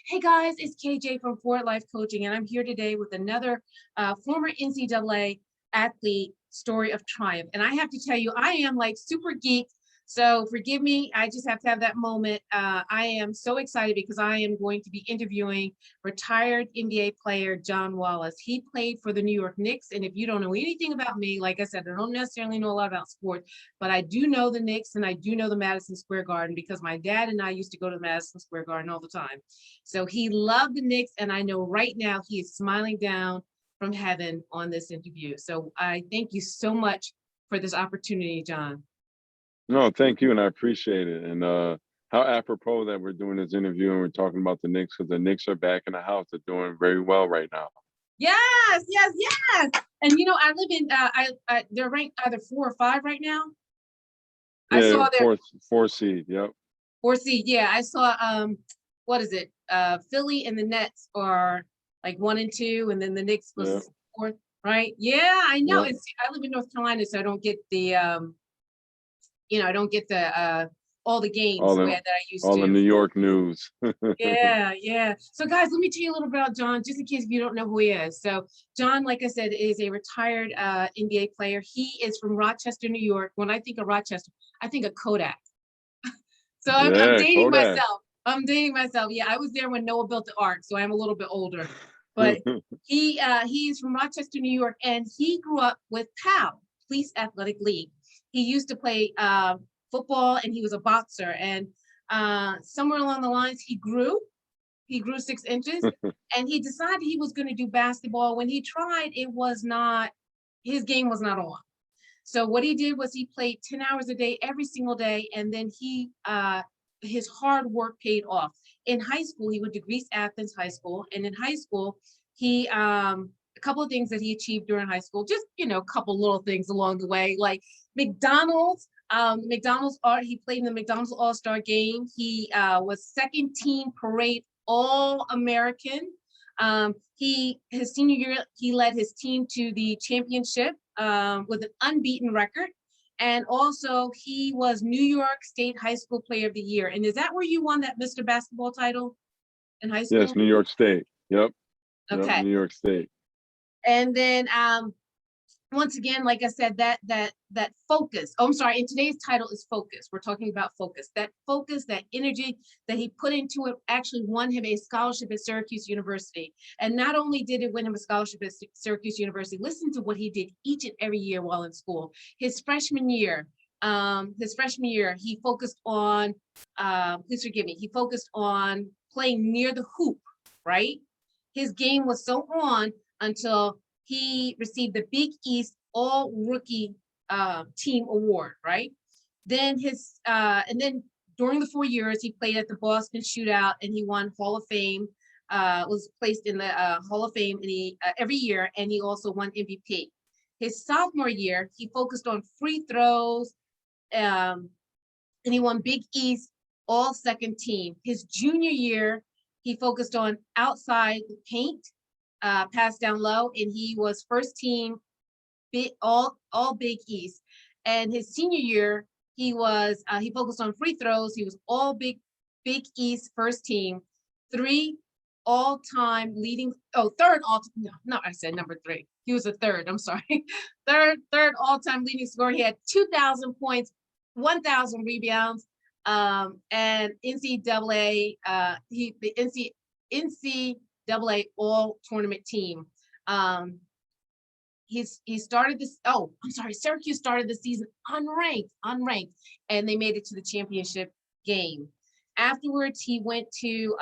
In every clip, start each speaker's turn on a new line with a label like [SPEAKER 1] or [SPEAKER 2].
[SPEAKER 1] Hey guys, it's KJ from Forward Life Coaching, and I'm here today with another former NCAA athlete story of triumph. And I have to tell you, I am like super geeked. So forgive me, I just have to have that moment. I am so excited because I am going to be interviewing retired NBA player John Wallace. He played for the New York Knicks. And if you don't know anything about me, like I said, I don't necessarily know a lot about sports, but I do know the Knicks and I do know the Madison Square Garden because my dad and I used to go to the Madison Square Garden all the time. So he loved the Knicks, and I know right now he is smiling down from heaven on this interview. So I thank you so much for this opportunity, John.
[SPEAKER 2] No, thank you, and I appreciate it. And how apropos that we're doing this interview and we're talking about the Knicks because the Knicks are back in the house. They're doing very well right now.
[SPEAKER 1] Yes, yes, yes. And you know, I live in they're ranked either 4 or 5 right now. I
[SPEAKER 2] Yeah,
[SPEAKER 1] saw their
[SPEAKER 2] four seed. Yep.
[SPEAKER 1] 4 seed. Yeah, I saw what is it? Philly and the Nets are like 1 and 2, and then the Knicks
[SPEAKER 2] Yeah.
[SPEAKER 1] was 4th, right? Yeah, I know.
[SPEAKER 2] Yep.
[SPEAKER 1] I live in North Carolina, so I don't get the I don't get the all the games that I used
[SPEAKER 2] all
[SPEAKER 1] to.
[SPEAKER 2] the New York news.
[SPEAKER 1] Yeah, yeah. So guys, let me tell you a little about John, just in case if you don't know who he is. So John, like I said, is a retired NBA player. He is from Rochester, New York. When I think of Rochester, I think of Kodak. So I'm
[SPEAKER 2] Yeah,
[SPEAKER 1] dating
[SPEAKER 2] Kodak.
[SPEAKER 1] myself. I'm dating myself. Yeah, I was there when Noah built the ark, so I'm a little bit older. But he's from Rochester, New York, and he grew up with PAL, Police Athletic League. He used to play football, and he was a boxer. And somewhere along the lines, he grew 6 inches, and he decided he was going to do basketball. When he tried, his game was not on. So what he did was he played 10 hours a day, every single day. And then his hard work paid off. In high school, he went to Greece Athens High School. And in high school, he, a couple of things that he achieved during high school, just, a couple little things along the way, like McDonald's, he played in the McDonald's All-Star game. He was second team parade All-American. His senior year, he led his team to the championship with an unbeaten record. And also he was New York State High School Player of the Year. And is that where you won that Mr. Basketball title in high school?
[SPEAKER 2] Yes, New York State. Yep.
[SPEAKER 1] Okay.
[SPEAKER 2] Yep, New York State.
[SPEAKER 1] And then once again, like I said, that focus. Oh, I'm sorry. And today's title is focus. We're talking about focus. That focus, that energy that he put into it actually won him a scholarship at Syracuse University. And not only did it win him a scholarship at Syracuse University, listen to what he did each and every year while in school. His freshman year, he focused on, please forgive me, he focused on playing near the hoop, right? His game was so on until he received the Big East All Rookie Team Award, right? Then and then during the 4 years, he played at the Boston Shootout, and he won Hall of Fame. Was placed in the Hall of Fame every year, and he also won MVP. His sophomore year, he focused on free throws, and he won Big East All Second Team. His junior year, he focused on outside the paint, pass down low, and he was first team all Big East. And his senior year, he focused on free throws. He was all Big East first team, third all-time I said number 3. He was a third, I'm sorry. third all-time leading scorer. He had 2,000 points, 1,000 rebounds, and NCAA, the NCAA all tournament team. He started this. Oh, I'm sorry. Syracuse started the season unranked, and they made it to the championship game. Afterwards, he went to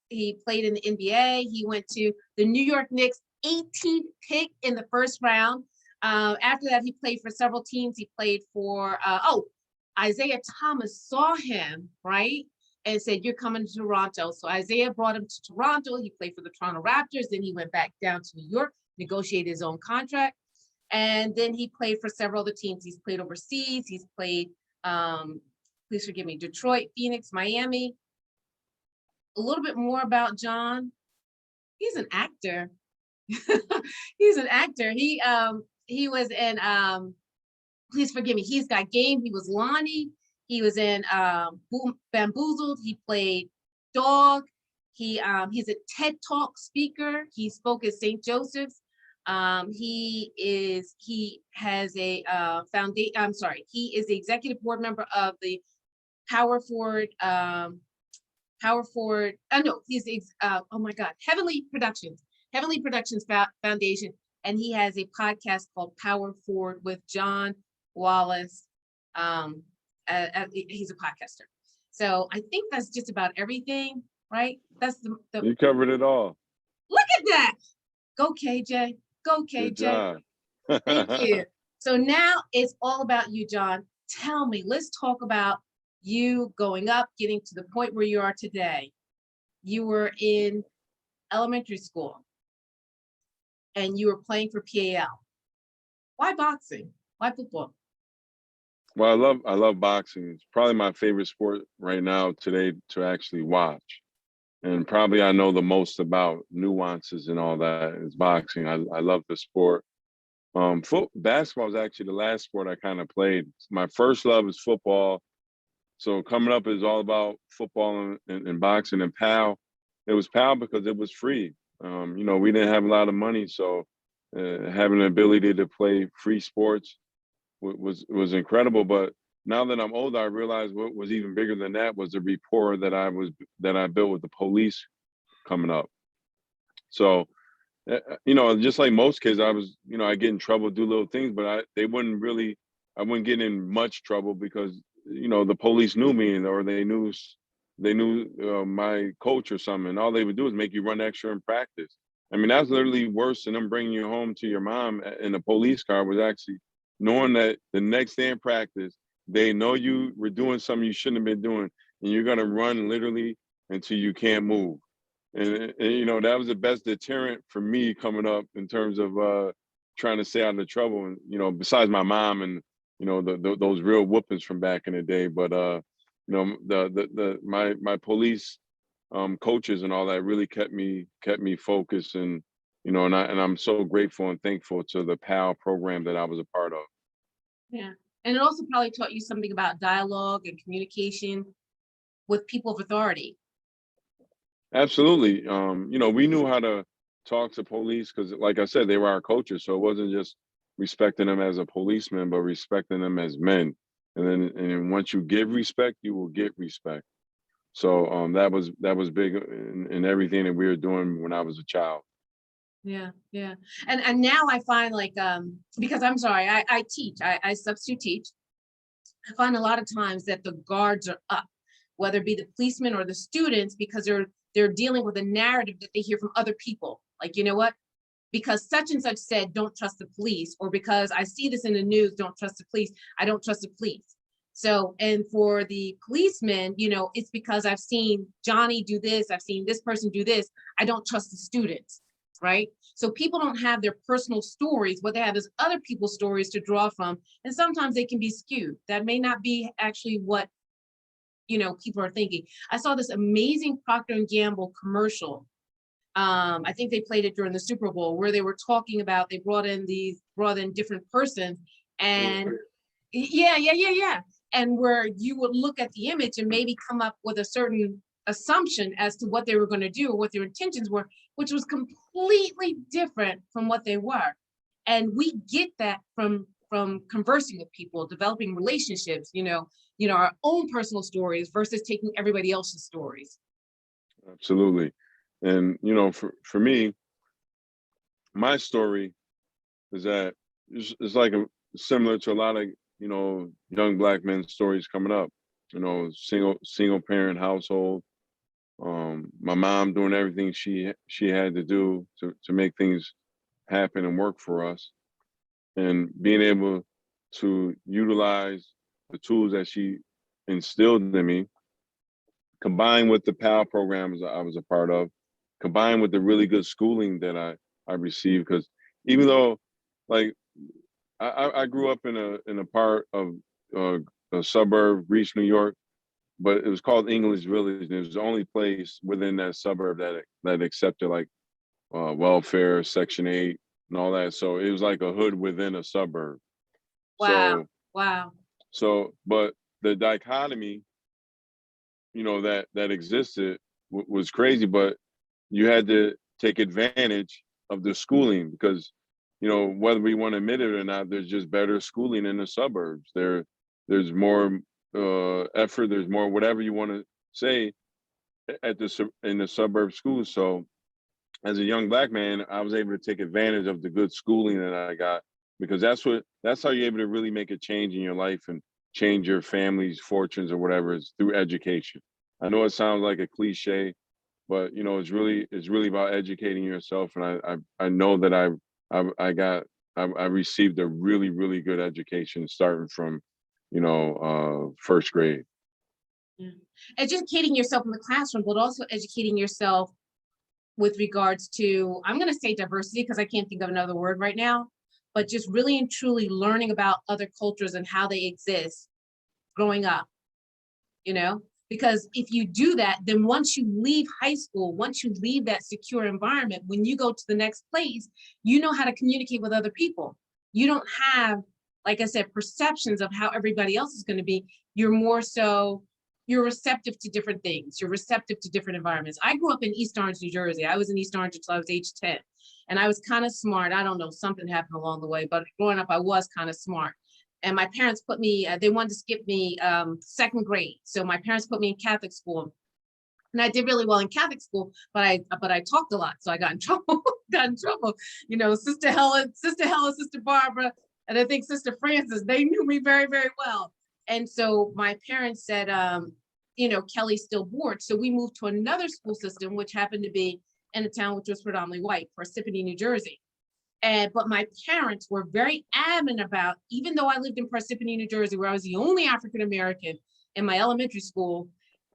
[SPEAKER 1] he played in the NBA. He went to the New York Knicks, 18th pick in the first round. After that, he played for several teams. He played for Isaiah Thomas saw him, right, and said, "You're coming to Toronto." So Isaiah brought him to Toronto. He played for the Toronto Raptors. Then he went back down to New York, negotiated his own contract, and then he played for several other teams. He's played overseas. He's played, please forgive me, Detroit, Phoenix, Miami. A little bit more about John. He's an actor. He's an actor. He was in please forgive me, He's Got Game. He was Lonnie. He was in Bamboozled. He played Dog. He's a TED Talk speaker. He spoke at St. Joseph's. He has a foundation. I'm sorry. He is the executive board member of the Power Forward. No, oh my God, Heavenly Productions Foundation, and he has a podcast called Power Forward with John Wallace. He's a podcaster. So I think that's just about everything, right? That's the
[SPEAKER 2] You covered it all.
[SPEAKER 1] Look at that. Go KJ. Go
[SPEAKER 2] Good
[SPEAKER 1] KJ.
[SPEAKER 2] job.
[SPEAKER 1] Thank you. So now it's all about you, John. Tell me, let's talk about you going up, getting to the point where you are today. You were in elementary school and you were playing for PAL. Why boxing? Why football?
[SPEAKER 2] Well, I love boxing. It's probably my favorite sport right now today to actually watch. And probably I know the most about nuances and all that is boxing. I love the sport. Basketball was actually the last sport I kind of played. My first love is football. So coming up is all about football and boxing. And PAL, it was PAL because it was free. We didn't have a lot of money. So having the ability to play free sports was incredible. But now that I'm older, I realized what was even bigger than that was the rapport that I built with the police coming up. So, just like most kids, I was, I get in trouble, do little things, but I wouldn't get in much trouble because, the police knew me or they knew my coach or something. And all they would do is make you run extra in practice. I mean, that's literally worse than them bringing you home to your mom in a police car, was actually knowing that the next day in practice, they know you were doing something you shouldn't have been doing, and you're gonna run literally until you can't move. And that was the best deterrent for me coming up in terms of trying to stay out of trouble. And besides my mom and those real whoopings from back in the day, but my police coaches and all that really kept me focused, and I'm so grateful and thankful to the PAL program that I was a part of.
[SPEAKER 1] Yeah. And it also probably taught you something about dialogue and communication with people of authority.
[SPEAKER 2] Absolutely. We knew how to talk to police because, like I said, they were our coaches. So it wasn't just respecting them as a policeman, but respecting them as men. And then once you give respect, you will get respect. So that was big in everything that we were doing when I was a child.
[SPEAKER 1] Yeah, yeah. And now I find because I'm sorry, I teach, I substitute teach. I find a lot of times that the guards are up, whether it be the policemen or the students, because they're dealing with a narrative that they hear from other people. Like, you know what? Because such and such said, don't trust the police, or because I see this in the news, don't trust the police. I don't trust the police. So, and for the policemen, it's because I've seen Johnny do this, I've seen this person do this. I don't trust the students, right? So people don't have their personal stories. What they have is other people's stories to draw from. And sometimes they can be skewed. That may not be actually what, people are thinking. I saw this amazing Procter & Gamble commercial. I think they played it during the Super Bowl, where they were talking about, they brought in different persons, and yeah. And where you would look at the image and maybe come up with a certain assumption as to what they were going to do or what their intentions were, which was completely different from what they were. And we get that from conversing with people, developing relationships, our own personal stories versus taking everybody else's stories.
[SPEAKER 2] Absolutely. And for me, my story is that it's like similar to a lot of young Black men's stories coming up. Single parent household. My mom doing everything she had to do to make things happen and work for us, and being able to utilize the tools that she instilled in me, combined with the PAL programs I was a part of, combined with the really good schooling that I received. Because even though, like, I grew up in a part of a suburb, Reach, New York, but it was called English Village, and it was the only place within that suburb that accepted welfare, Section 8, and all that. So it was like a hood within a suburb.
[SPEAKER 1] Wow. Wow.
[SPEAKER 2] So, but the dichotomy, that existed was crazy, but you had to take advantage of the schooling because, you know, whether we want to admit it or not, there's just better schooling in the suburbs. There's more effort, there's more whatever you want to say in the suburb schools. So as a young Black man, I was able to take advantage of the good schooling that I got because that's how you're able to really make a change in your life and change your family's fortunes or whatever is through education. I know it sounds like a cliche, but you know it's really about educating yourself. And I know that I received a really good education starting from, you know, first grade.
[SPEAKER 1] Yeah. Educating yourself in the classroom, but also educating yourself with regards to, I'm going to say diversity because I can't think of another word right now, but just really and truly learning about other cultures and how they exist growing up, you know, because if you do that, then once you leave high school, once you leave that secure environment, when you go to the next place, you know how to communicate with other people. You don't have, like I said, perceptions of how everybody else is going to be. You're more so, you're receptive to different things. You're receptive to different environments. I grew up in East Orange, New Jersey. I was in East Orange until I was age 10. And I was kind of smart. I don't know, something happened along the way, but growing up, I was kind of smart. And my parents put me, they wanted to skip me second grade. So my parents put me in Catholic school. And I did really well in Catholic school, but I talked a lot. So I got in trouble, You know, Sister Helen, Sister Barbara, and I think Sister Francis, they knew me very, very well. And so my parents said, you know, Kelly's still bored. So we moved to another school system, which happened to be in a town which was predominantly white, Parsippany, New Jersey. But my parents were very adamant about, even though I lived in Parsippany, New Jersey, where I was the only African-American in my elementary school,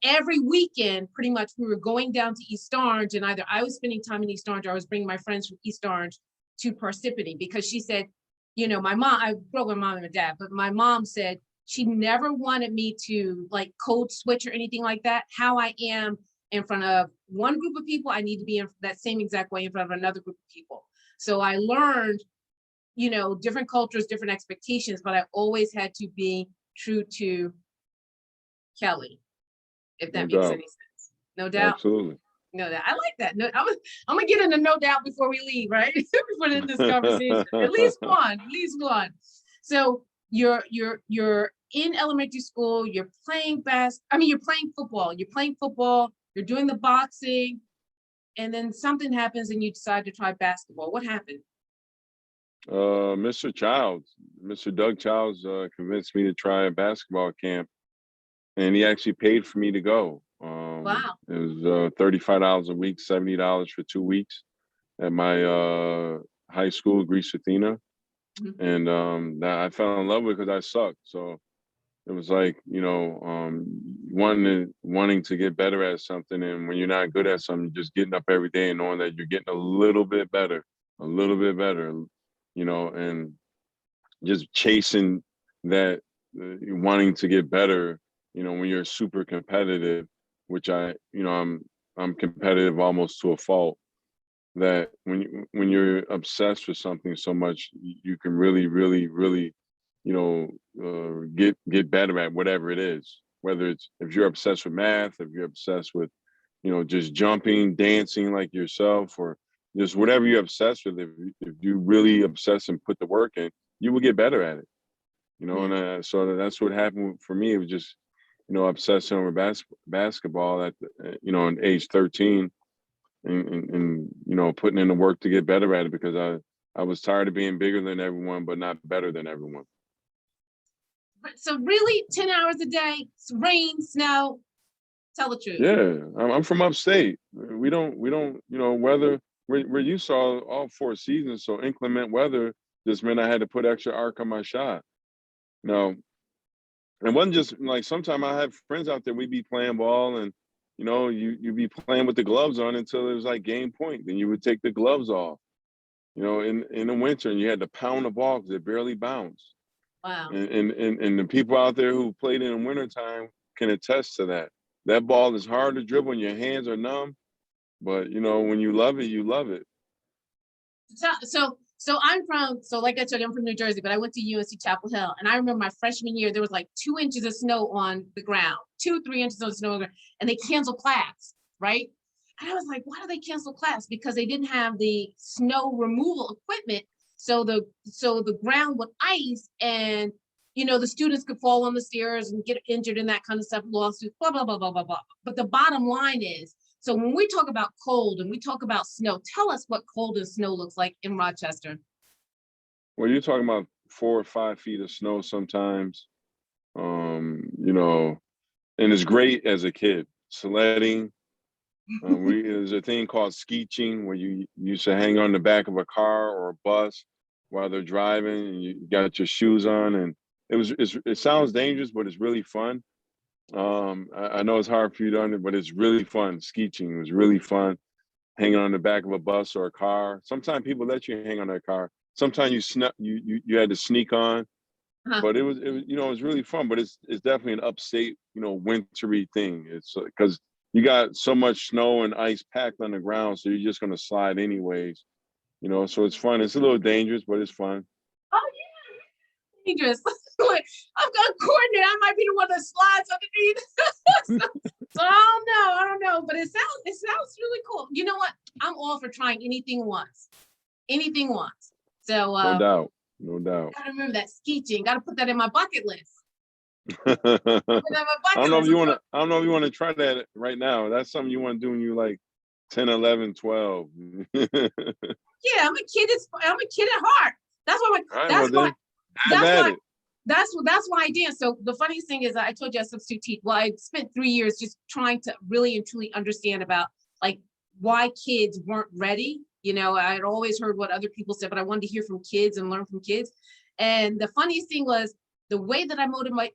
[SPEAKER 1] every weekend, pretty much, we were going down to East Orange, and either I was spending time in East Orange or I was bringing my friends from East Orange to Parsippany, because she said, you know, my mom, I grew up with my mom and my dad, but my mom said she never wanted me to like code switch or anything like that. How I am in front of one group of people, I need to be in that same exact way in front of another group of people. So I learned, you know, different cultures, different expectations, but I always had to be true to Kelly, if
[SPEAKER 2] No
[SPEAKER 1] that makes
[SPEAKER 2] doubt.
[SPEAKER 1] any sense. No doubt.
[SPEAKER 2] Absolutely.
[SPEAKER 1] No doubt. I like that. No, I'm gonna get into no doubt before we leave, right? Before in this conversation. At least one, at least one. So you're in elementary school, you're playing you're playing football, you're doing the boxing, and then something happens and you decide to try basketball. What happened?
[SPEAKER 2] Mr. Doug Childs convinced me to try a basketball camp, and he actually paid for me to go.
[SPEAKER 1] Wow.
[SPEAKER 2] It was $35 a week, $70 for 2 weeks at my high school, Greece Athena.
[SPEAKER 1] Mhm.
[SPEAKER 2] And that I fell in love with because I sucked. So it was like, you know, wanting to get better at something. And when you're not good at something, just getting up every day and knowing that you're getting a little bit better, you know, and just chasing that, wanting to get better, you know, when you're super competitive, which I'm competitive almost to a fault, that when you're obsessed with something so much, you can really, you know, get better at whatever it is. Whether it's if you're obsessed with math, if you're obsessed with, you know, just jumping, dancing like yourself, or just whatever you're obsessed with. If you really obsess and put the work in, you will get better at it. You know,
[SPEAKER 1] Yeah.
[SPEAKER 2] and so that's what happened for me. It was just, you know, obsessing over basketball at you know, in age 13, and you know, putting in the work to get better at it because I was tired of being bigger than everyone, but not better than everyone.
[SPEAKER 1] So really 10 hours a day, rain, snow, tell the truth.
[SPEAKER 2] Yeah, I'm from upstate. We don't, you know, weather. We're used to all 4 seasons, so inclement weather just meant I had to put extra arc on my shot. No, it wasn't just like sometimes I have friends out there. We'd be playing ball, and you know, you'd be playing with the gloves on until it was like game point. Then you would take the gloves off. You know, in the winter, and you had to pound the ball because it barely bounced.
[SPEAKER 1] Wow.
[SPEAKER 2] And the people out there who played in the wintertime can attest to that. That ball is hard to dribble and your hands are numb, but you know, when you love it, you love it.
[SPEAKER 1] So like I told you, I'm from New Jersey, but I went to UNC Chapel Hill, and I remember my freshman year, there was like 2 inches of snow on the ground, 2, 3 inches of snow on the ground, and they canceled class. right? And I was like, why do they cancel class? Because they didn't have the snow removal equipment. So the ground would ice, and the students could fall on the stairs and get injured and that kind of stuff, lawsuits, blah, blah, blah, blah, blah, blah. But the bottom line is, so when we talk about cold and we talk about snow, tell us what cold and snow looks like in Rochester.
[SPEAKER 2] Well, you're talking about 4 or 5 feet of snow sometimes. You know, and it's great as a kid. Sledding. There's a thing called skeeching where you used to hang on the back of a car or a bus while they're driving, and you got your shoes on, and it sounds dangerous, but it's really fun. I know it's hard for you to understand, but it's really fun. Skeeching was really fun. Hanging on the back of a bus or a car. Sometimes people let you hang on their car. Sometimes you had to sneak on,
[SPEAKER 1] Uh-huh.
[SPEAKER 2] but it was really fun. But it's definitely an upstate, wintry thing. It's because you got so much snow and ice packed on the ground, so you're just gonna slide anyways. So it's fun. It's a little dangerous, but it's fun.
[SPEAKER 1] Oh yeah, dangerous. Like, I've got a coordinate. I might be the one that slides underneath. So I don't know, but it sounds really cool. You know what? I'm all for trying anything once. So
[SPEAKER 2] No doubt. No doubt.
[SPEAKER 1] gotta remember that skeeching. Gotta put that in my bucket list.
[SPEAKER 2] I don't know if you want to try that right now. That's something you want to do when you're like 10, 11, 12.
[SPEAKER 1] Yeah, I'm a kid at heart. That's why that's why I dance. So the funniest thing is, I told you I substitute teach. Well, I spent 3 years just trying to really and truly understand about like why kids weren't ready. I'd always heard what other people said, but I wanted to hear from kids and learn from kids. And the funniest thing was the way that I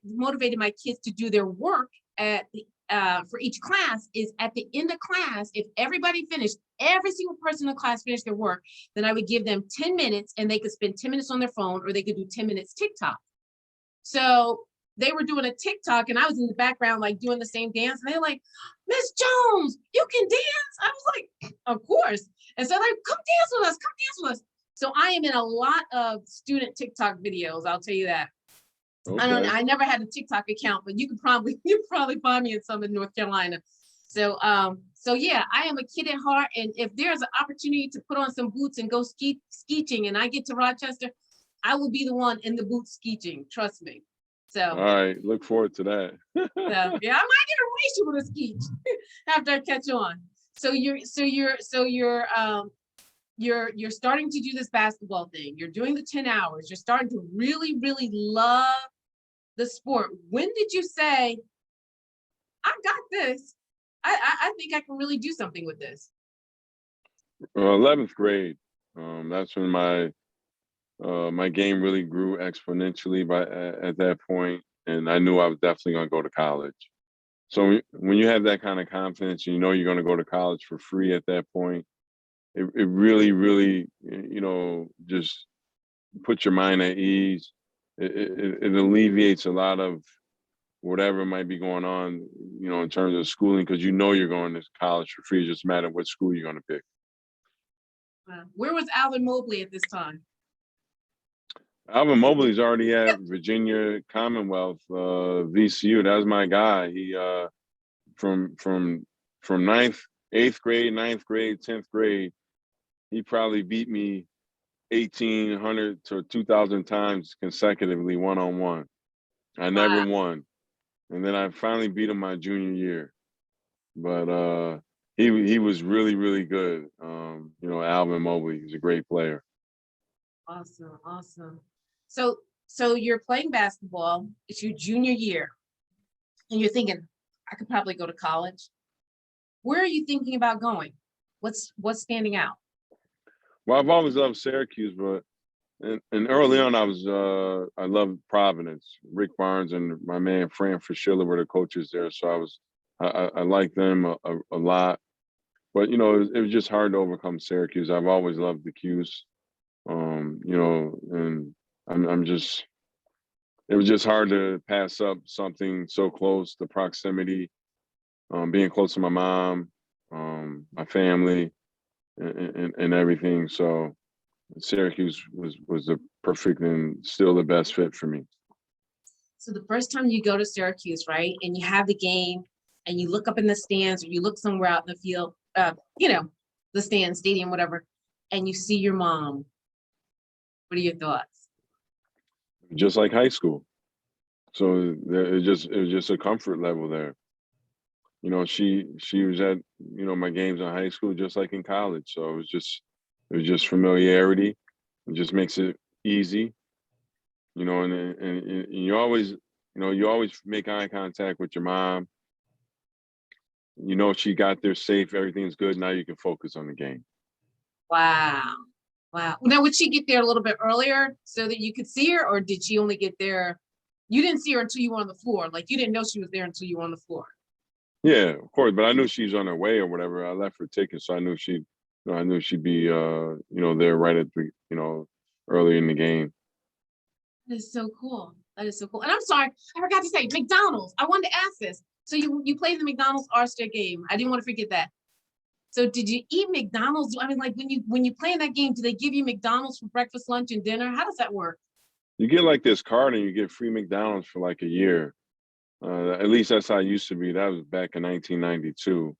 [SPEAKER 1] motivated my kids to do their work for each class is at the end of class, if every single person in the class finished their work, then I would give them 10 minutes and they could spend 10 minutes on their phone, or they could do 10 minutes TikTok. So they were doing a TikTok and I was in the background, like doing the same dance. And they're like, Miss Jones, you can dance? I was like, of course. And so they're like, come dance with us. So I am in a lot of student TikTok videos. I'll tell you that.
[SPEAKER 2] Okay.
[SPEAKER 1] I never had a TikTok account, but you could probably find me in some in North Carolina. So yeah, I am a kid at heart. And if there's an opportunity to put on some boots and go skeeching and I get to Rochester, I will be the one in the boots skeeching. Trust me. So
[SPEAKER 2] all right, look forward to that.
[SPEAKER 1] yeah, I might get a race you with a skeech after I catch on. So you're starting to do this basketball thing. You're doing the 10 hours. You're starting to really, really love the sport. When did you say, I got this? I think I can really do something with this.
[SPEAKER 2] 11th grade. That's when my game really grew exponentially at that point, and I knew I was definitely going to go to college. So when you have that kind of confidence, and you're going to go to college for free at that point, it really, really, just puts your mind at ease. It alleviates a lot of whatever might be going on, in terms of schooling, because you're going to college for free. It just matter what school you're going to pick.
[SPEAKER 1] Where was Alvin Mobley at this time?
[SPEAKER 2] Alvin Mobley's already at Virginia Commonwealth, VCU. That was my guy. He from 8th grade, 9th grade, 10th grade, he probably beat me 1,800 to 2,000 times consecutively, one-on-one. I never won. And then I finally beat him my junior year. But he was really, really good. Alvin Mobley, he's a great player.
[SPEAKER 1] Awesome. So you're playing basketball, it's your junior year, and you're thinking, I could probably go to college. Where are you thinking about going? What's standing out?
[SPEAKER 2] Well, I've always loved Syracuse, but and early on I loved Providence. Rick Barnes and my man Fran Fraschilla were the coaches there, so I liked them a lot. But it was just hard to overcome Syracuse. I've always loved the Cuse. And it was just hard to pass up something so close, the proximity, being close to my mom, my family, and everything. So Syracuse was the perfect and still the best fit for me.
[SPEAKER 1] So the first time you go to Syracuse, right, and you have the game, and you look up in the stands or you look somewhere out in the field, the stand, stadium, whatever, and you see your mom, what are your thoughts?
[SPEAKER 2] Just like high school. So it was just a comfort level there. She was at, my games in high school just like in college. So it was just familiarity. It just makes it easy, and you always, you always make eye contact with your mom. She got there safe, everything's good. Now you can focus on the game.
[SPEAKER 1] Wow. Wow. Now, would she get there a little bit earlier so that you could see her, or did she only get there? You didn't see her until you were on the floor. Like, you didn't know she was there until you were on the floor.
[SPEAKER 2] Yeah, of course. But I knew she was on her way or whatever. I left her ticket, so I knew she'd be, there right at the, early in the game.
[SPEAKER 1] That is so cool. That is so cool. And I'm sorry, I forgot to say McDonald's. I wanted to ask this. So you played the McDonald's All-Star game. I didn't want to forget that. So did you eat McDonald's? I mean, like when you play in that game, do they give you McDonald's for breakfast, lunch, and dinner? How does that work?
[SPEAKER 2] You get like this card and you get free McDonald's for like a year. At least that's how it used to be. That was back in 1992.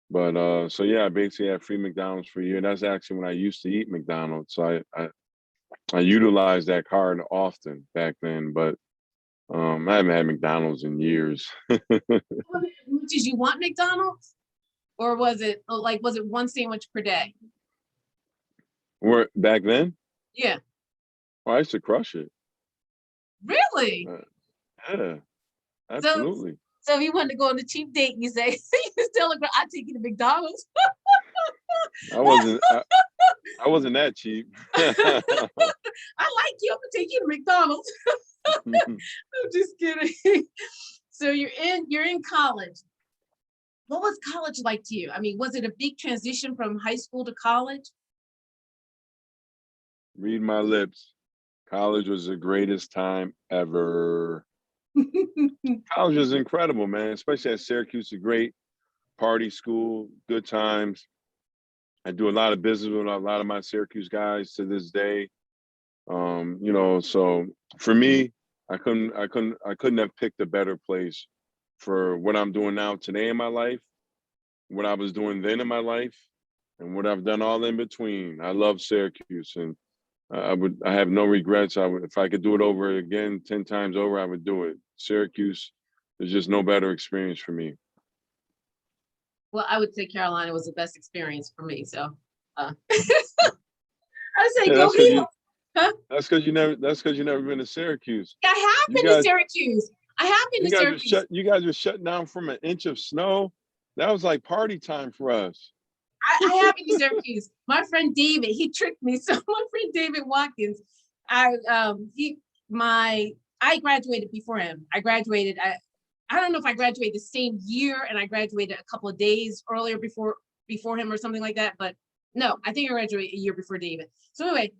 [SPEAKER 2] But so yeah, I basically had free McDonald's for a year. That's actually when I used to eat McDonald's. So I utilized that card often back then, but I haven't had McDonald's in years.
[SPEAKER 1] Did you want McDonald's? Or was it one sandwich per day?
[SPEAKER 2] Where back then?
[SPEAKER 1] Yeah.
[SPEAKER 2] Oh, I used to crush it.
[SPEAKER 1] Really?
[SPEAKER 2] Yeah, absolutely.
[SPEAKER 1] So if you wanted to go on a cheap date, you say, you just tell her, I'll take you to McDonald's.
[SPEAKER 2] I wasn't that cheap.
[SPEAKER 1] I like you. I'm gonna take you to McDonald's. I'm just kidding. So you're in college. What was college like to you? I mean, was it a big transition from high school to college?
[SPEAKER 2] Read my lips. College was the greatest time ever. College was incredible, man, especially at Syracuse, a great party school, good times. I do a lot of business with a lot of my Syracuse guys to this day. So for me, I couldn't have picked a better place for what I'm doing now today in my life, what I was doing then in my life, and what I've done all in between. I love Syracuse, and I have no regrets. If I could do it over again 10 times over, I would do it. Syracuse, there's just no better experience for me.
[SPEAKER 1] Well, I would say Carolina was the best experience for me. So I say go here. Huh?
[SPEAKER 2] That's because you never been to Syracuse.
[SPEAKER 1] I have been to Syracuse. I have been to Syracuse.
[SPEAKER 2] You guys were shut down from an inch of snow. That was like party time for us.
[SPEAKER 1] I have been to Syracuse. My friend David, he tricked me. So my friend David Watkins, I graduated before him. I don't know if I graduated the same year and I graduated a couple of days earlier before him or something like that. But no, I think I graduated a year before David. So anyway,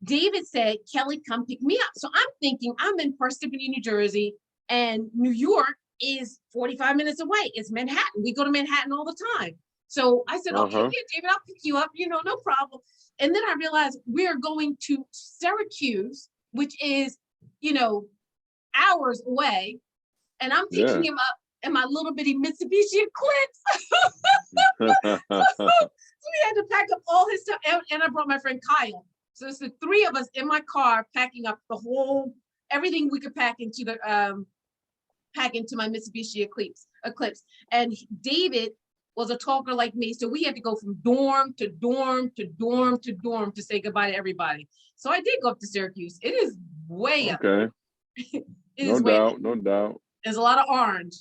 [SPEAKER 1] David said, Kelly, come pick me up. So I'm thinking I'm in Parsippany, New Jersey, and New York is 45 minutes away. It's Manhattan. We go to Manhattan all the time. So I said, okay, yeah, David, I'll pick you up, no problem. And then I realized we're going to Syracuse, which is, hours away. And I'm picking him up in my little bitty Mitsubishi Eclipse. So we had to pack up all his stuff. And I brought my friend Kyle. So it's the three of us in my car packing up everything we could pack into my Mitsubishi Eclipse. And David was a talker like me. So we had to go from dorm to dorm to dorm to dorm to say goodbye to everybody. So I did go up to Syracuse. It is way up.
[SPEAKER 2] Okay. No doubt.
[SPEAKER 1] There's a lot of orange.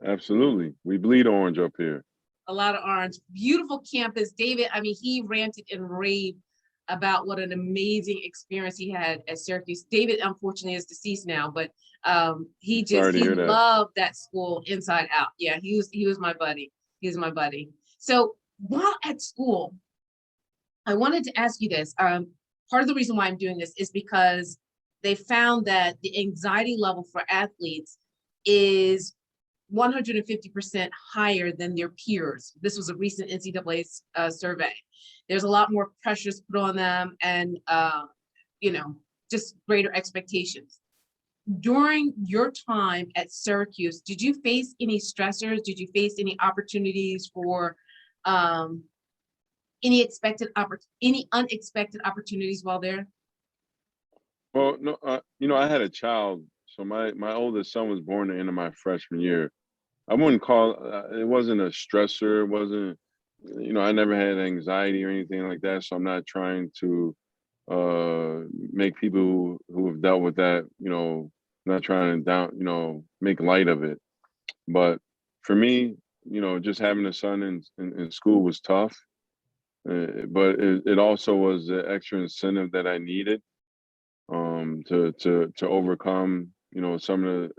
[SPEAKER 2] Absolutely. We bleed orange up here.
[SPEAKER 1] A lot of orange. Beautiful campus. David, he ranted and raved about what an amazing experience he had at Syracuse. David, unfortunately, is deceased now, but he loved that school inside out. Yeah, he was my buddy. He was my buddy. So while at school, I wanted to ask you this. Part of the reason why I'm doing this is because they found that the anxiety level for athletes is 150% higher than their peers. This was a recent NCAA survey. There's a lot more pressures put on them and, just greater expectations. during your time at Syracuse, did you face any stressors? Did you face any opportunities for um, any unexpected opportunities while there?
[SPEAKER 2] Well, no, I had a child. So my oldest son was born at the end of my freshman year. I wouldn't call it wasn't a stressor. It wasn't, I never had anxiety or anything like that. So I'm not trying to make people who have dealt with that, not trying to make light of it. But for me, just having a son in school was tough. But it also was the extra incentive that I needed to overcome, some of the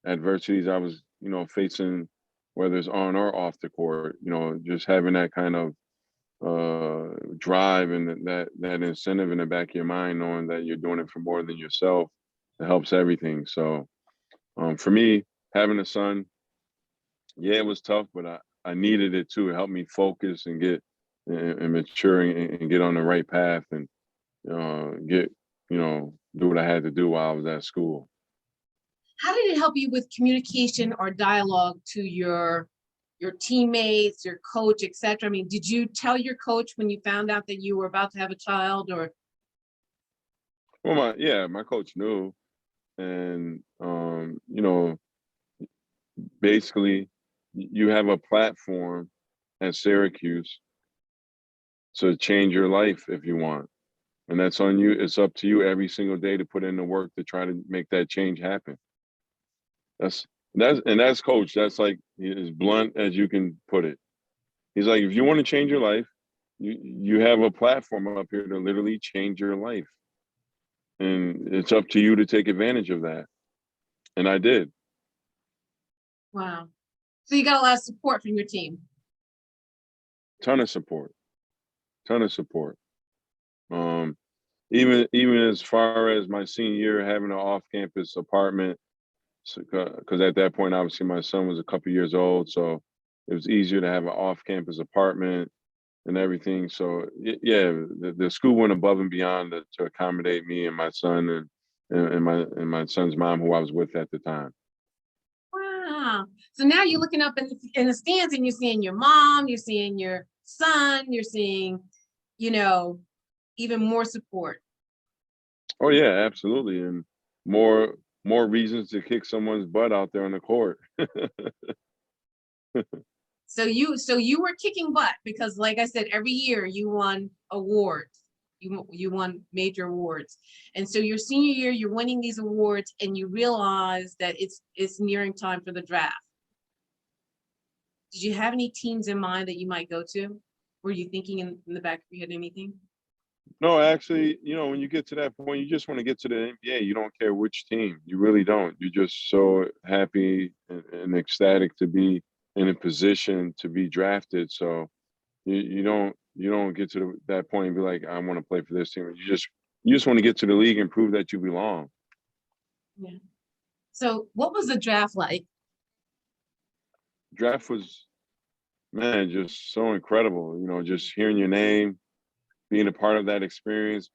[SPEAKER 2] adversities I was, facing, whether it's on or off the court. Just having that kind of drive and that incentive in the back of your mind, knowing that you're doing it for more than yourself, it helps everything. So for me, having a son, yeah, it was tough, but I needed it too. It helped me focus and get and maturing and get on the right path and get do what I had to do while I was at school.
[SPEAKER 1] How did it help you with communication or dialogue to your teammates, your coach, etc.? I mean, did you tell your coach when you found out that you were about to have a child, or?
[SPEAKER 2] Well, my coach knew, and basically, you have a platform at Syracuse to change your life if you want, and that's on you. It's up to you every single day to put in the work to try to make that change happen. That's coach. That's like as blunt as you can put it. He's like, if you want to change your life, you have a platform up here to literally change your life, and it's up to you to take advantage of that. And I did.
[SPEAKER 1] Wow. So you got a lot of support from your team.
[SPEAKER 2] Ton of support. Ton of support. Even as far as my senior year, having an off-campus apartment, because at that point, obviously, my son was a couple years old, so it was easier to have an off-campus apartment and everything. So yeah, the school went above and beyond to accommodate me and my son and my son's mom, who I was with at the time.
[SPEAKER 1] Wow. So now you're looking up in the stands and you're seeing your mom, you're seeing your son, you're seeing, even more support.
[SPEAKER 2] Oh yeah, absolutely, and more reasons to kick someone's butt out there on the court.
[SPEAKER 1] So you were kicking butt because, like I said, every year you won awards. You won major awards. And so your senior year, you're winning these awards and you realize that it's nearing time for the draft. Did you have any teams in mind that you might go to? Were you thinking in the back of your head anything?
[SPEAKER 2] No, actually, when you get to that point, you just want to get to the NBA. You don't care which team. You really don't. You're just so happy and ecstatic to be in a position to be drafted. So you don't get to that point and be like, I want to play for this team. You just want to get to the league and prove that you belong.
[SPEAKER 1] Yeah. So what was the draft like?
[SPEAKER 2] Draft was, man, just so incredible. Just hearing your name, being a part of that experience,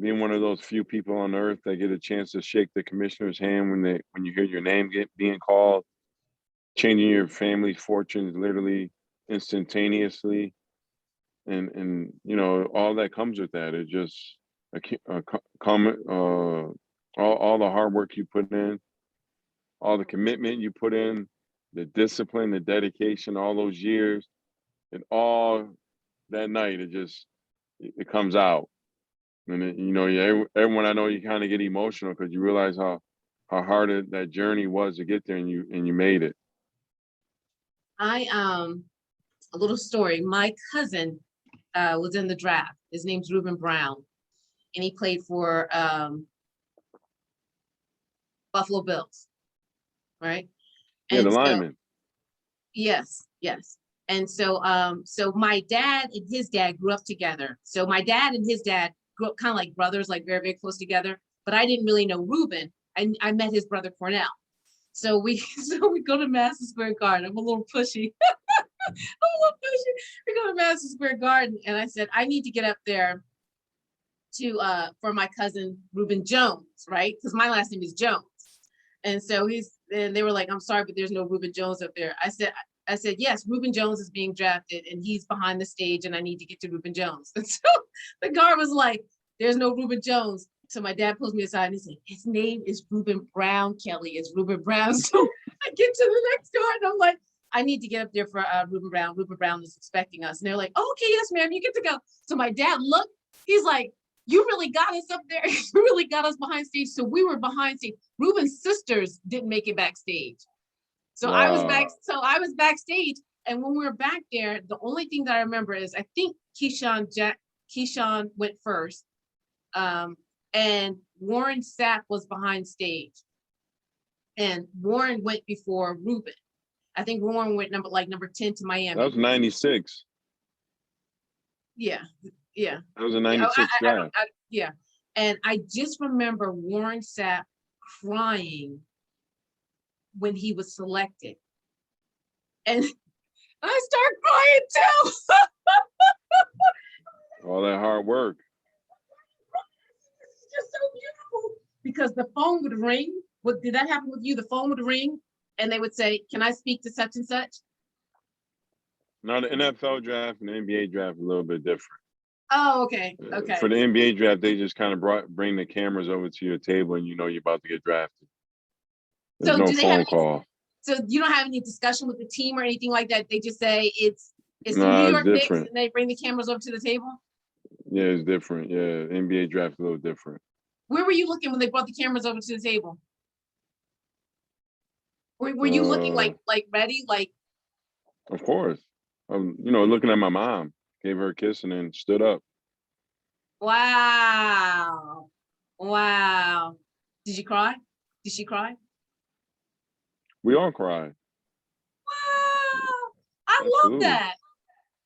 [SPEAKER 2] being one of those few people on earth that get a chance to shake the commissioner's hand when you hear your name being called, changing your family's fortunes literally instantaneously, and all that comes with that. It just comment all the hard work you put in, all the commitment you put in, the discipline, the dedication, all those years, and all that night it comes out. And everyone I know, you kind of get emotional because you realize how hard that journey was to get there, and you made it.
[SPEAKER 1] A little story. My cousin was in the draft. His name's Reuben Brown, and he played for Buffalo Bills, right?
[SPEAKER 2] Yeah,
[SPEAKER 1] And
[SPEAKER 2] the
[SPEAKER 1] so,
[SPEAKER 2] lineman.
[SPEAKER 1] yes. And so my dad and his dad grew up together. So my dad and his dad grew up kind of like brothers, like very, very close together. But I didn't really know Reuben. I met his brother Cornell. So we go to Madison Square Garden. I'm a little pushy. We go to Madison Square Garden, and I said, I need to get up there for my cousin Reuben Jones, right? Because my last name is Jones. And so and they were like, I'm sorry, but there's no Reuben Jones up there. I said, yes, Reuben Jones is being drafted and he's behind the stage and I need to get to Reuben Jones. And so the guard was like, there's no Reuben Jones. So my dad pulls me aside and he said, his name is Reuben Brown, Kelly. It's Reuben Brown. So I get to the next guard and I'm like, I need to get up there for Reuben Brown. Reuben Brown is expecting us. And they're like, oh, okay, yes, ma'am, you get to go. So my dad looked, he's like, you really got us up there. You really got us behind stage. So we were behind stage. Reuben's sisters didn't make it backstage. So
[SPEAKER 2] Wow.
[SPEAKER 1] I was backstage. And when we were back there, the only thing that I remember is I think Keyshawn went first. And Warren Sapp was behind stage. And Warren went before Reuben. I think Warren went number 10 to Miami.
[SPEAKER 2] That was 96.
[SPEAKER 1] Yeah.
[SPEAKER 2] That was a 96 draft.
[SPEAKER 1] Yeah. And I just remember Warren Sapp crying when he was selected. And I started crying too.
[SPEAKER 2] All that hard work.
[SPEAKER 1] It's just so beautiful. Because the phone would ring. Did that happen with you? The phone would ring and they would say, can I speak to such and such?
[SPEAKER 2] Now the NFL draft and the NBA draft are a little bit different.
[SPEAKER 1] Oh, okay. Okay.
[SPEAKER 2] For the NBA draft, they just kind of bring the cameras over to your table and you know you're about to get drafted. There's no phone call.
[SPEAKER 1] So you don't have any discussion with the team or anything like that? They just say it's the
[SPEAKER 2] Nah,
[SPEAKER 1] New York Knicks
[SPEAKER 2] different.
[SPEAKER 1] and they bring the cameras over to the table?
[SPEAKER 2] Yeah, it's different. Yeah, NBA draft is a little different.
[SPEAKER 1] Where were you looking when they brought the cameras over to the table? Were you looking like ready? Like,
[SPEAKER 2] of course. Looking at my mom, gave her a kiss and then stood up.
[SPEAKER 1] wow. Wow. Did you cry? Did she cry?
[SPEAKER 2] We all cried.
[SPEAKER 1] Wow.
[SPEAKER 2] Absolutely.
[SPEAKER 1] Love that.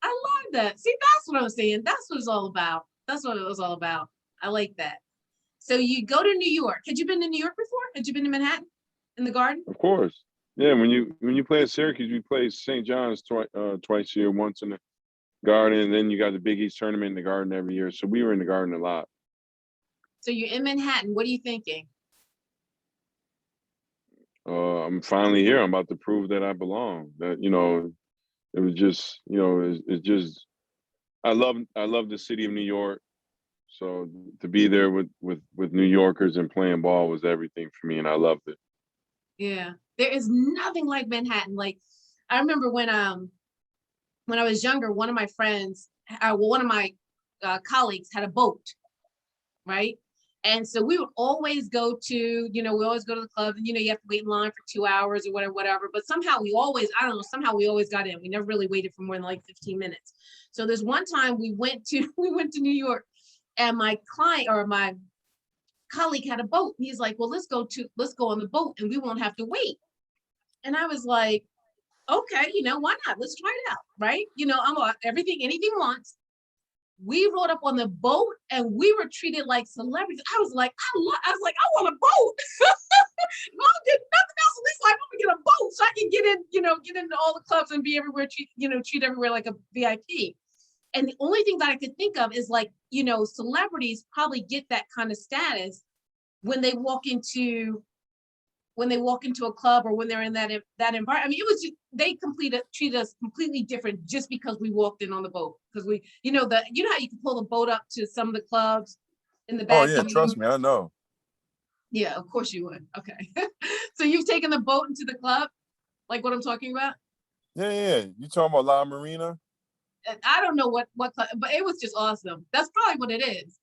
[SPEAKER 1] I love that. See, that's what I'm saying. That's what it's all about. That's what it was all about. I like that. So you go to New York. Had you been to New York before? Had you been to Manhattan in the Garden?
[SPEAKER 2] Of course. Yeah, when you play at Syracuse, we play St. John's twice a year, once in the Garden, and then you got the Big East tournament in the Garden every year. So we were in the Garden a lot.
[SPEAKER 1] So you're in Manhattan. What are you thinking?
[SPEAKER 2] I'm finally here. I'm about to prove that I belong. That it was just it's just I love the city of New York. So to be there with New Yorkers and playing ball was everything for me, and I loved it.
[SPEAKER 1] Yeah, there is nothing like Manhattan. Like I remember when I was younger, one of my friends, one of my colleagues had a boat, right? And so we would always go to, we always go to the club and, you have to wait in line for 2 hours or whatever. But somehow we always got in. We never really waited for more than like 15 minutes. So there's one time we went to New York and my client or my colleague had a boat. And he's like, well, let's go on the boat and we won't have to wait. And I was like, okay, why not? Let's try it out, right? I'm anything once. We rode up on the boat and we were treated like celebrities. I was like, I want a boat. No, I did nothing else. At least I want to get a boat so I can get in, get into all the clubs and be everywhere, treat everywhere like a VIP. And the only thing that I could think of is celebrities probably get that kind of status when they walk into a club or when they're in that environment. I mean, it was just, they treated us completely different just because we walked in on the boat. Because we, how you can pull the boat up to some of the clubs in the back.
[SPEAKER 3] Oh yeah, trust me, I know.
[SPEAKER 1] Yeah, of course you would. Okay. So you've taken the boat into the club? Like what I'm talking about?
[SPEAKER 3] Yeah. You talking about La Marina?
[SPEAKER 1] I don't know what club, but it was just awesome. That's probably what it is.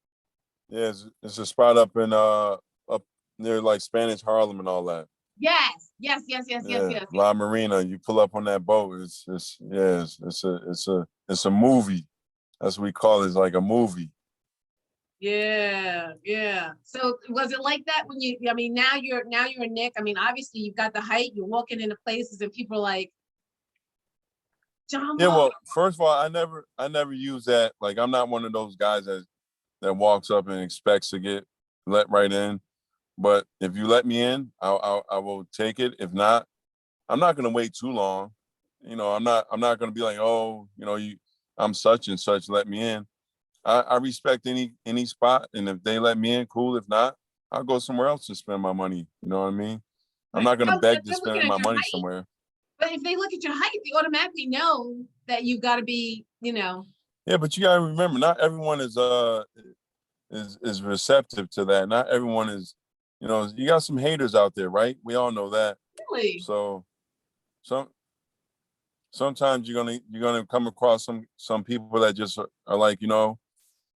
[SPEAKER 3] Yeah, it's a spot up in up near like Spanish Harlem and all that.
[SPEAKER 1] Yes.
[SPEAKER 3] La Marina. You pull up on that boat. It's a movie. That's what we call it. It's like a movie.
[SPEAKER 1] Yeah. So was it like that when now you're a Knick? I mean, obviously you've got the height. You're walking into places and people are like, John.
[SPEAKER 3] Yeah. Well, first of all, I never use that. Like, I'm not one of those guys that walks up and expects to get let right in. But if you let me in, I will take it. If not, I'm not going to wait too long. I'm not going to be like, oh, I'm such and such, let me in. I respect any spot, and if they let me in, cool. If not, I'll go somewhere else to spend my money. You know what I mean? I'm
[SPEAKER 1] Right.
[SPEAKER 3] not gonna
[SPEAKER 1] No, but if
[SPEAKER 3] beg to
[SPEAKER 1] they're looking
[SPEAKER 3] spend
[SPEAKER 1] at
[SPEAKER 3] my
[SPEAKER 1] your
[SPEAKER 3] money
[SPEAKER 1] height,
[SPEAKER 3] somewhere.
[SPEAKER 1] but if they look at your height, they automatically know that you got to be, you know.
[SPEAKER 3] Yeah, but you gotta remember, not everyone is receptive to that. Not everyone is, you got some haters out there, right? We all know that.
[SPEAKER 1] Really?
[SPEAKER 3] So sometimes you're gonna come across some people that just are like,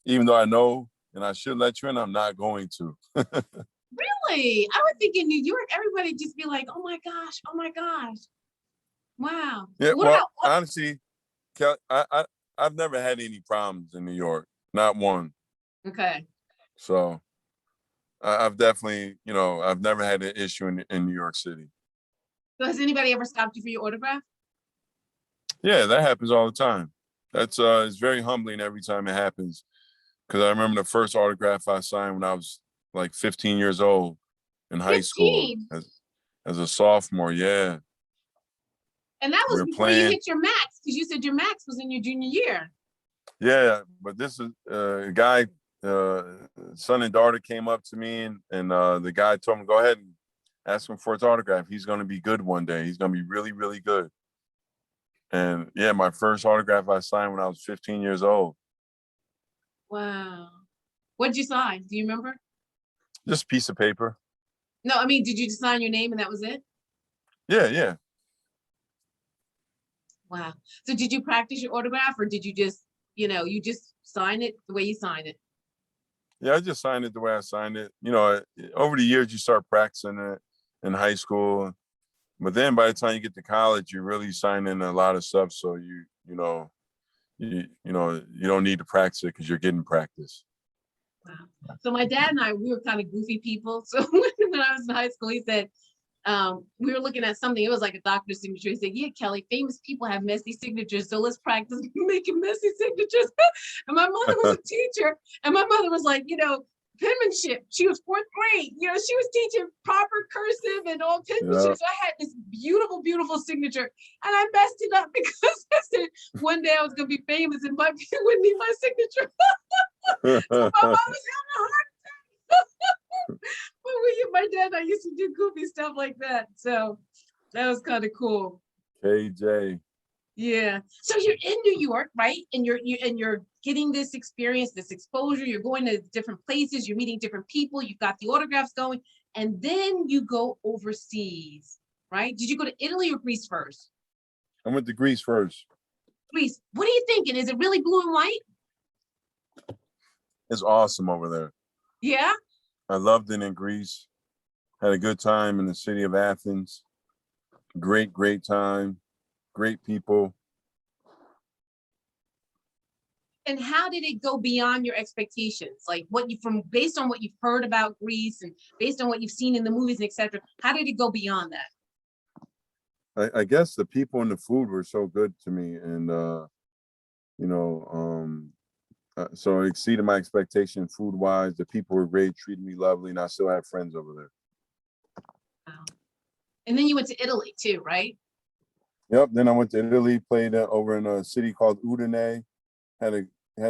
[SPEAKER 3] even though I know and I should let you in, I'm not going to.
[SPEAKER 1] Really? I would think in New York, everybody just be like, oh my gosh, oh my gosh. Wow.
[SPEAKER 3] Yeah,
[SPEAKER 1] What
[SPEAKER 3] well,
[SPEAKER 1] about,
[SPEAKER 3] honestly, I've never had any problems in New York, not one.
[SPEAKER 1] okay.
[SPEAKER 3] So I've definitely, I've never had an issue in New York City.
[SPEAKER 1] So has anybody ever stopped you for your autograph?
[SPEAKER 3] Yeah, that happens all the time. That's it's very humbling every time it happens. Because I remember the first autograph I signed when I was like 15 years old in high school
[SPEAKER 1] 15.
[SPEAKER 3] as a sophomore. Yeah,
[SPEAKER 1] And that
[SPEAKER 3] we
[SPEAKER 1] was
[SPEAKER 3] were
[SPEAKER 1] before you
[SPEAKER 3] playing.
[SPEAKER 1] hit your max, because you said your max was in your junior year.
[SPEAKER 3] Yeah, but this is a guy, son and daughter came up to me, and the guy told him, go ahead and ask him for his autograph. He's going to be good one day. He's going to be really, really good. And yeah, my first autograph I signed when I was 15 years old.
[SPEAKER 1] Wow. What did you sign? Do you remember?
[SPEAKER 3] Just a piece of paper.
[SPEAKER 1] No, I mean, did you just sign your name and that was it?
[SPEAKER 3] Yeah.
[SPEAKER 1] Wow. So did you practice your autograph, or did you just, you just sign it the way you sign it?
[SPEAKER 3] Yeah, I just signed it the way I signed it. Over the years, you start practicing it in high school. But then by the time you get to college, you're really signing a lot of stuff. So you don't need to practice it because you're getting practice.
[SPEAKER 1] Wow. So my dad and I, we were kind of goofy people. So when I was in high school, he said, we were looking at something, it was like a doctor's signature. He said, yeah, Kelly, famous people have messy signatures, so let's practice making messy signatures. And my mother was a teacher, and my mother was like, penmanship. She was fourth grade, she was teaching proper cursive and all penmanship.
[SPEAKER 3] Yeah.
[SPEAKER 1] So I had this beautiful, beautiful signature, and I messed it up because I said one day I was gonna be famous and my people would need my signature. So my mom was having a hard time. But my dad and I used to do goofy stuff like that. So that was kind of cool.
[SPEAKER 3] KJ.
[SPEAKER 1] Yeah. So you're in New York, right? And you're getting this experience, this exposure. You're going to different places. You're meeting different people. You've got the autographs going, and then you go overseas, right? Did you go to Italy or Greece first?
[SPEAKER 3] I went to Greece first.
[SPEAKER 1] Greece. What are you thinking? Is it really blue and white?
[SPEAKER 3] It's awesome over there.
[SPEAKER 1] Yeah.
[SPEAKER 3] I loved it in Greece. Had a good time in the city of Athens. Great time. Great people.
[SPEAKER 1] And how did it go beyond your expectations? Like based on what you've heard about Greece and based on what you've seen in the movies, etc. How did it go beyond that?
[SPEAKER 3] I guess the people and the food were so good to me, and so it exceeded my expectation food wise. The people were great, treated me lovely, and I still have friends over there.
[SPEAKER 1] Wow. And then you went to Italy too, right?
[SPEAKER 3] Yep. Then I went to Italy, played over in a city called Udine. Had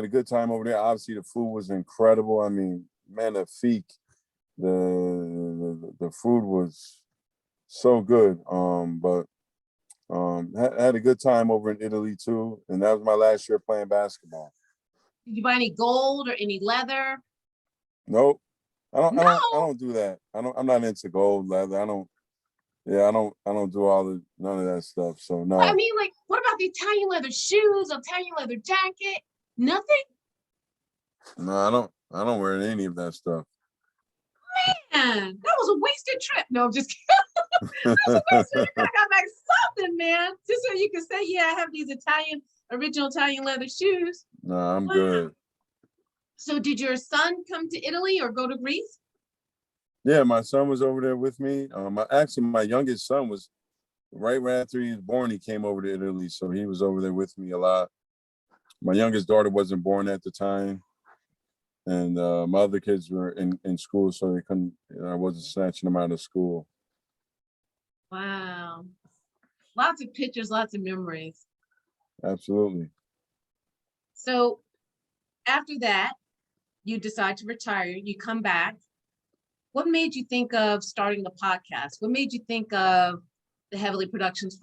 [SPEAKER 3] a good time over there. Obviously, the food was incredible. I mean, magnifique. The food was so good. But had a good time over in Italy too, and that was my last year playing basketball.
[SPEAKER 1] Did you buy any gold or any leather?
[SPEAKER 3] Nope. I
[SPEAKER 1] No.
[SPEAKER 3] don't do that. I'm not into gold, leather. I don't do none of that stuff. So no.
[SPEAKER 1] I mean, like, what about the Italian leather shoes, Italian leather jacket? Nothing?
[SPEAKER 3] No, I don't wear any of that stuff.
[SPEAKER 1] Man, that was a wasted trip. No, I'm just kidding. That was a wasted trip. I got back something, man. Just so you can say, yeah, I have these original Italian leather shoes.
[SPEAKER 3] No, I'm good.
[SPEAKER 1] So did your son come to Italy or go to Greece?
[SPEAKER 3] Yeah, my son was over there with me. My youngest son was right after he was born, he came over to Italy. So he was over there with me a lot. My youngest daughter wasn't born at the time. And my other kids were in school, so they couldn't, I wasn't snatching them out of school.
[SPEAKER 1] Wow. Lots of pictures, lots of memories.
[SPEAKER 3] Absolutely.
[SPEAKER 1] So after that, you decide to retire, you come back. What made you think of starting a podcast? What made you think of the Heavenly Productions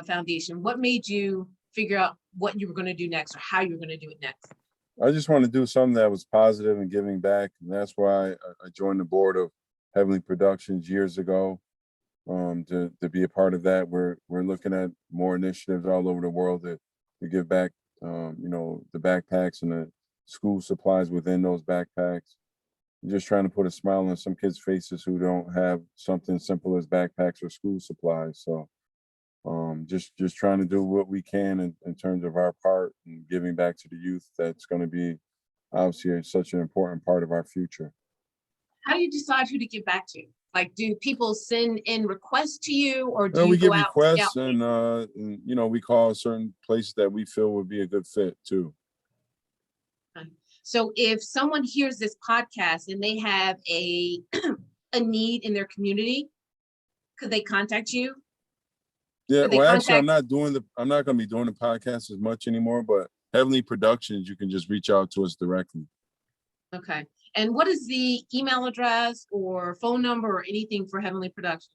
[SPEAKER 1] Foundation? What made you figure out what you were going to do next or how you were going to do it next?
[SPEAKER 3] I just want to do something that was positive and giving back. And that's why I joined the board of Heavenly Productions years ago, to be a part of that. We're looking at more initiatives all over the world to give back, the backpacks and the school supplies within those backpacks. Just trying to put a smile on some kids' faces who don't have something simple as backpacks or school supplies. So just trying to do what we can in terms of our part and giving back to the youth. That's going to be obviously such an important part of our future.
[SPEAKER 1] How do you decide who to give back to? Like, do people send in requests to you, or do
[SPEAKER 3] We
[SPEAKER 1] you
[SPEAKER 3] get
[SPEAKER 1] go out?
[SPEAKER 3] requests, and we call certain places that we feel would be a good fit too.
[SPEAKER 1] So if someone hears this podcast and they have a need in their community, could they contact you?
[SPEAKER 3] Yeah, well, actually, I'm not going to be doing the podcast as much anymore, but Heavenly Productions, you can just reach out to us directly.
[SPEAKER 1] Okay. And what is the email address or phone number or anything for Heavenly Productions?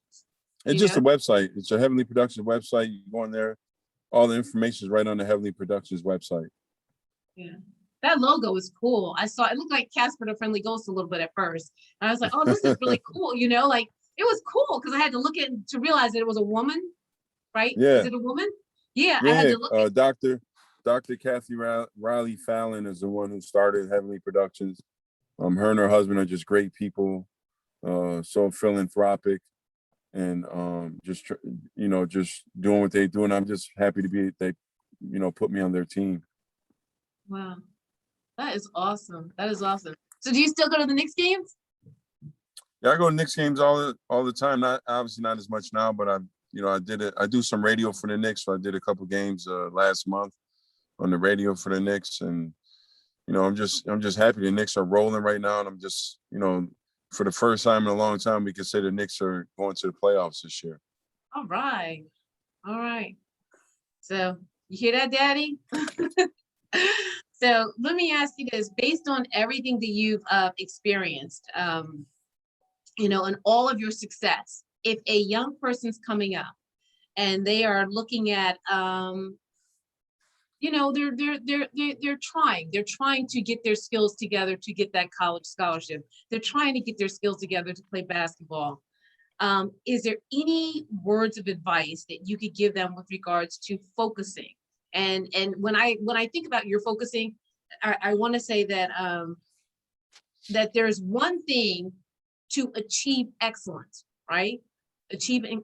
[SPEAKER 3] It's just a website. It's a Heavenly Productions website. You go on there. All the information is right on the Heavenly Productions website.
[SPEAKER 1] Yeah. That logo is cool. I saw it looked like Casper the Friendly Ghost a little bit at first. And I was like, oh, this is really cool. Like it was cool because I had to look at to realize that it was a woman, right?
[SPEAKER 3] Yeah.
[SPEAKER 1] Is it a woman? Yeah.
[SPEAKER 3] Yeah,
[SPEAKER 1] I had to look
[SPEAKER 3] Dr. Kathy Riley Fallon is the one who started Heavenly Productions. Her and her husband are just great people, so philanthropic, and just doing what they do. And I'm just happy to be they put me on their team.
[SPEAKER 1] Wow. That is awesome. That is awesome. So do you still go to the Knicks games?
[SPEAKER 3] Yeah, I go to Knicks games all the time. Not obviously not as much now, but I do some radio for the Knicks. So I did a couple games last month on the radio for the Knicks, and I'm just happy the Knicks are rolling right now, and I'm just for the first time in a long time we can say the Knicks are going to the playoffs this year.
[SPEAKER 1] All right. So you hear that, Daddy? So let me ask you this: based on everything that you've experienced, and all of your success, if a young person's coming up and they are looking at, they're trying to get their skills together to get that college scholarship. They're trying to get their skills together to play basketball. Is there any words of advice that you could give them with regards to focusing? And when I think about your focusing, I want to say that that there's one thing to achieve excellence, right? Achieving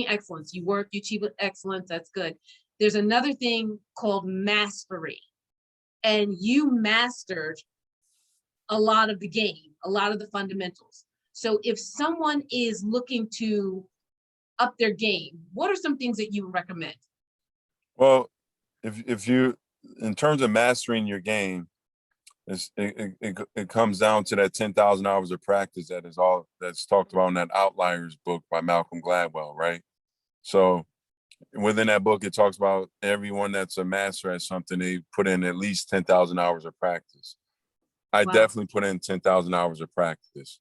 [SPEAKER 1] excellence. You work, you achieve excellence, that's good. There's another thing called mastery. And you mastered a lot of the game, a lot of the fundamentals. So if someone is looking to up their game, what are some things that you would recommend?
[SPEAKER 3] Well, if you, in terms of mastering your game, it comes down to that 10,000 hours of practice that's talked about in that Outliers book by Malcolm Gladwell, right? So within that book, it talks about everyone that's a master at something, they put in at least 10,000 hours of practice. I definitely put in 10,000 hours of practice.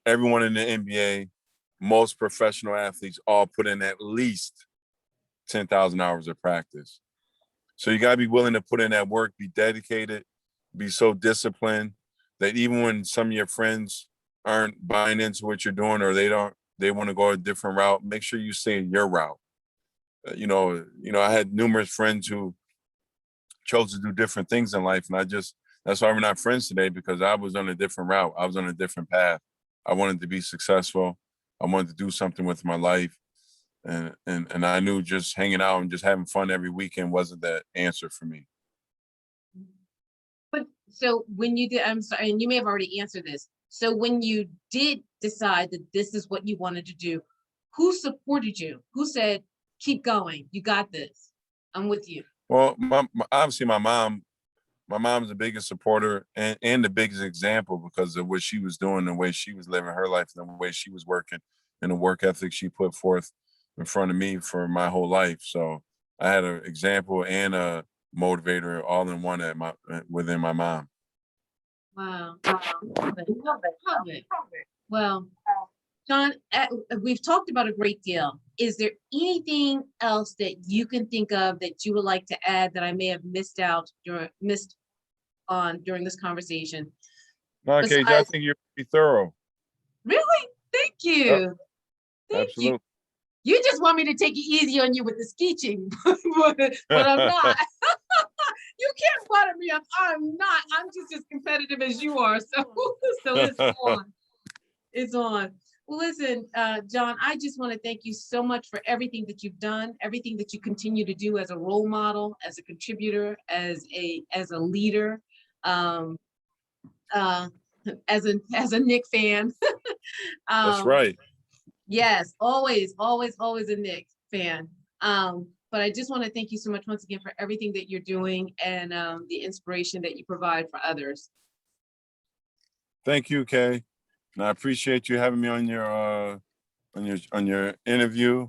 [SPEAKER 3] Everyone in the NBA, most professional athletes all put in at least 10,000 hours of practice. So you gotta be willing to put in that work, be dedicated, be so disciplined that even when some of your friends aren't buying into what you're doing, or they want to go a different route, make sure you stay in your route. I had numerous friends who chose to do different things in life, and that's why we're not friends today, because I was on a different route. I was on a different path. I wanted to be successful. I wanted to do something with my life. And I knew just hanging out and just having fun every weekend wasn't the answer for me.
[SPEAKER 1] But so when you did, I'm sorry, and you may have already answered this. So when you did decide that this is what you wanted to do, who supported you? Who said, keep going, you got this, I'm with you?
[SPEAKER 3] Well, obviously my mom's the biggest supporter and the biggest example because of what she was doing, the way she was living her life, and the way she was working, and the work ethic she put forth in front of me for my whole life. So I had an example and a motivator all in one within my mom.
[SPEAKER 1] Wow. Love it. Love it. Well, John, we've talked about a great deal. Is there anything else that you can think of that you would like to add that I may have missed on during this conversation?
[SPEAKER 3] No, KJ, I
[SPEAKER 1] Besides,
[SPEAKER 3] think you're pretty thorough.
[SPEAKER 1] really? Thank you.
[SPEAKER 3] Yep,
[SPEAKER 1] Thank you.
[SPEAKER 3] absolutely.
[SPEAKER 1] You just want me to take it easy on you with the skeeching, but I'm not. You can't butter me up. I'm not. I'm just as competitive as you are. So, so it's on. It's on. Well, listen, John, I just want to thank you so much for everything that you've done, everything that you continue to do as a role model, as a contributor, as a leader, um, as a Knick fan.
[SPEAKER 3] That's right.
[SPEAKER 1] Yes, always a Knick fan. But I just want to thank you so much once again for everything that you're doing and the inspiration that you provide for others.
[SPEAKER 3] Thank you, Kay. And I appreciate you having me on your interview.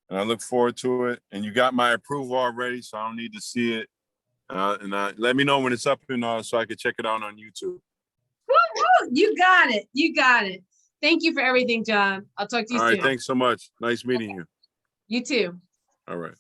[SPEAKER 3] And I look forward to it. And you got my approval already, so I don't need to see it. And let me know when it's up and so I can check it out on YouTube.
[SPEAKER 1] Woo-hoo! You got it. You got it. Thank you for everything, John. I'll talk to you soon.
[SPEAKER 3] All right, thanks so much. Nice meeting you.
[SPEAKER 1] You too.
[SPEAKER 3] All right.